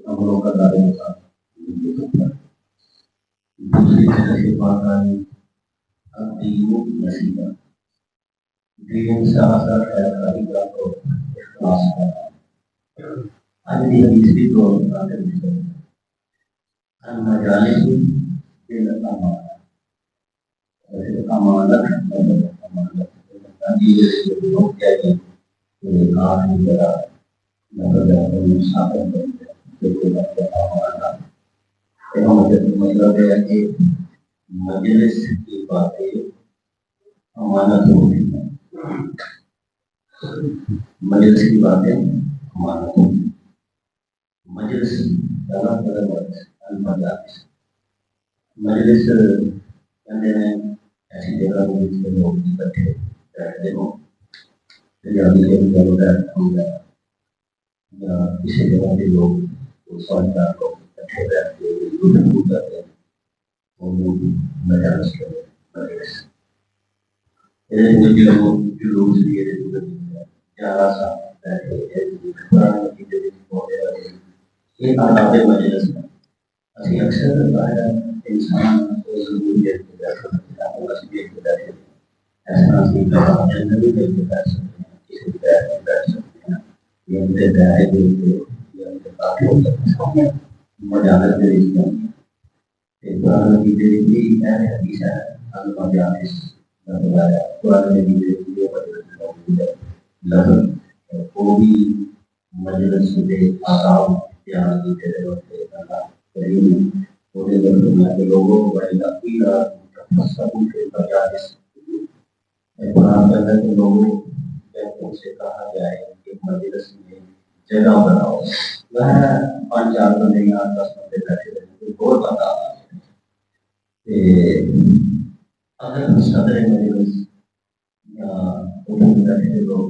عملوں کا دائرہ دوسری طرح سے بات آئی نصیبہ دین سے آزاد ہے طریقہ کو اخلاص کرنا آج بھی حدیث بھی دور آتے ہیں المجالس بالامانہ امانت امانت لوگ کیا کہ آٹھ جگہ مسافر مطلب ہے کہ مجلس کی باتیں امانت ہوتی ہیں، مجلس کی باتیں امانت ہوتی ہیں۔ مجلس مجلس کہتے ہیں ایسی جگہ جس میں لوگ اکٹھے بیٹھتے ہوں یا کسی جگہ کے لوگ سمجھدار لوگ اکٹھے بیٹھتے گفتگو کرتے ہیں وہ مجلس کرتے ہیں۔ مجلس جلوس لیے گیارہ سال بیٹھے یہ آداب مجلس ہے۔ اسی اکثر انسان کو ضروریت کے بیٹھے ایسا جنگلی دیکھ کے بیٹھ سکتے ہیں، کسی بیٹھ میں بیٹھ سکتے ہیں، یہ ان کے بیٹھے دیکھ کے یا ان کے کافی ہو سکتے ہیں مجالس کے رشتے ہیں۔ قرآن کی بھی اہم حدیث ہے المجالس قرآن میں بھی لفظ وہ بھی مجلس کے آداب بیان کیے گئے ہوتے ہیں۔ اللہ کریم نے لوگوں کو قرآن کے اندر کے لوگوں سے کہا جائے کہ مجلس میں جگہ بناؤ، وہ 5-4 بندے یا 10 بندے بیٹھے رہے بہت بتا اگر صدر مجلس یا بیٹھے لوگ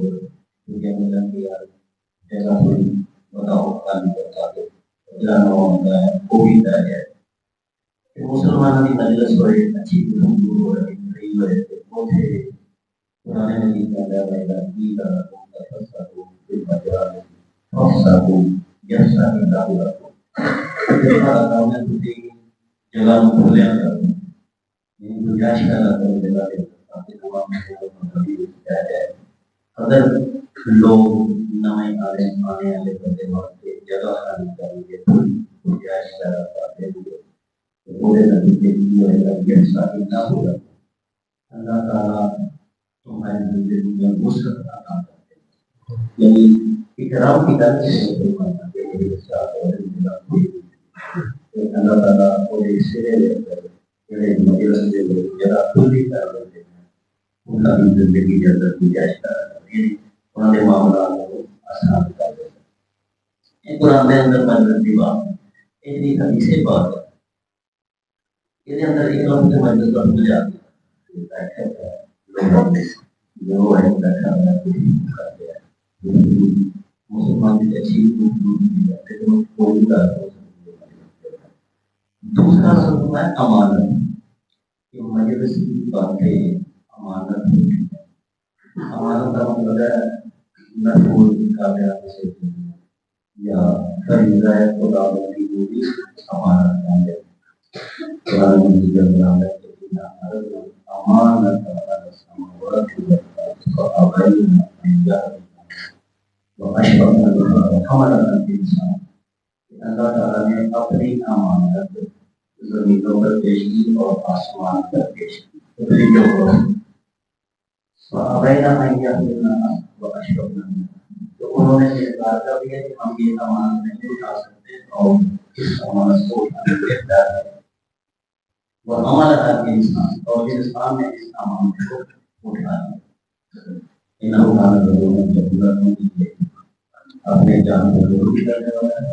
جگہ کوئی بتاؤ خالی کرتا تو جانا ہوتا ہے وہ بھی طے ہے۔ مسلمانوں کی مجلس بڑی اچھی ہو رہی ہے وہ تھے پرانے نبی کا جگہ کھولیا اگر لوگ نئے آنے والے بندے واسطے جگہ خالی کریں گے گنجائش پیدا کرتے ہوئے پورے نتیجے نہ ہوگا اللہ تعالیٰ تمہاری زندگی میں وسعت عطا کرتے ہیں، یعنی اکرام کی طرف سے اللہ تعالیٰ کو سرے لے کر مجلس سے جگہ کھلی کر دیتے ہیں، ان کا بھی زندگی کے اندر گنجائش پیدا کرتے ہیں، انہوں نے معاملات کو آسان کر دیتے ہیں۔ قرآن کے اندر مجلس کی بات ایک حدیث بات ہے، یہ اندر ایک لفظ مجلس کا مجھے آتا ہے مسلمان کی اچھی دوسرا سبب ہے امانت کہ مجلس کی باتیں امانت ہوتی ہیں۔ امانت کا مطلب ہے محفوظ کامیاب سے یا فریضہ خدا بندی کو بھی امانت ہے۔ قرآن میں جب نام ہے امانت السماوات والارض واشفقنا منها وحملها الانسان۔ اللہ تعالیٰ نے اپنی امانت زمینوں پر پیش کی اور آسمان پر پیش کی، فابینا ان یحملنها واشفقنا منها، تو انہوں نے اقرار کر دیا کہ ہم یہ امانت نہیں اٹھا سکتے اور اس امانت کو اٹھانے کے اختیار ہے۔ وحملها الانسان، اور انسان نے اس امانت کو اٹھایا۔ انہو کان ظلوما جہولا، اپنے جان کو ضرور کرنے والا ہے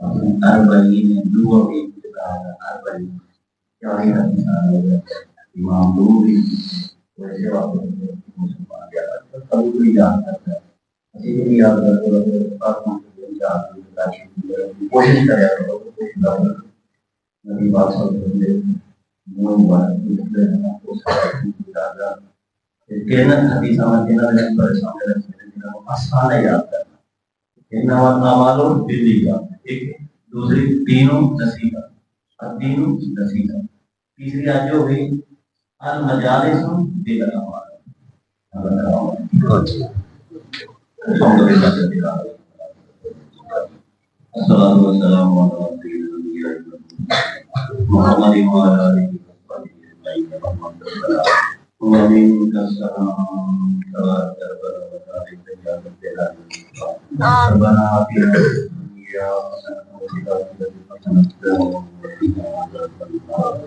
أربعين دو في أربعين يعني إمام نووي ویسے واقع مسلمان یا کبھی کوئی یاد کرتا ہے اسی لیے یاد کرتے کوشش کرے نبی بات سمجھتے کہنا حدیث کہنا پریشان رکھتے آسان ہے یاد کرنا اعمال باللیات ایک دوسری تینوں نصیحت تینوں نصیحت تیسری آج ہو گئی المجالس بالاعمال الصلاة والسلام على سيدنا محمد وعلى آله وصحبه أجمعين ومنك السلام تبارك ربنا ربنا آتنا في الدنيا حسنة وفي الآخرة حسنة وقنا عذاب النار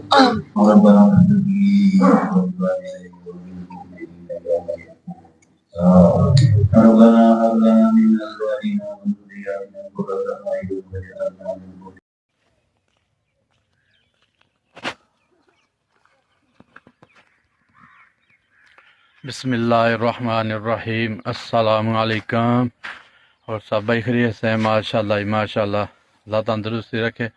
ربنا اغفر لي ولوالدي وللمؤمنين يوم يقوم ربنا هب لنا من أزواجنا وذرياتنا قرة أعين واجعلنا للمتقين بسم اللہ الرحمن الرحیم السلام علیکم اور سب بھائی خیریت سے ہیں ماشاءاللہ اللہ تندرستی رکھے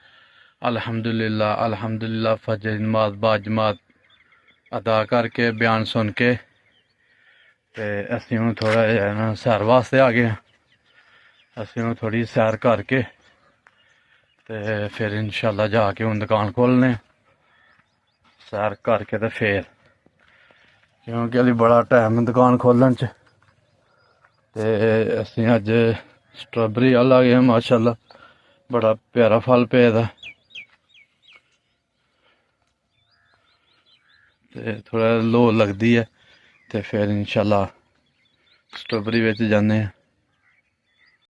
الحمدللہ فجر نماز با جماعت ادا کر کے بیان سن کے تے اسی ہوں تھوڑا نا سیر واسطے آ گئے اسی ہوں تھوڑی سیر کر کے تے پھر انشاءاللہ جا کے ہوں دکان کھولنے سیر کر کے تے پھر کیونکہ علی بڑا ٹائم دکان کھولن چ تے اسی اج سٹرابری آ گئے ماشاءاللہ بڑا پیارا پھل پے دا تے تھوڑا لو لگدی ہے تے پھر انشاءاللہ سٹرابری وچ جانے ہیں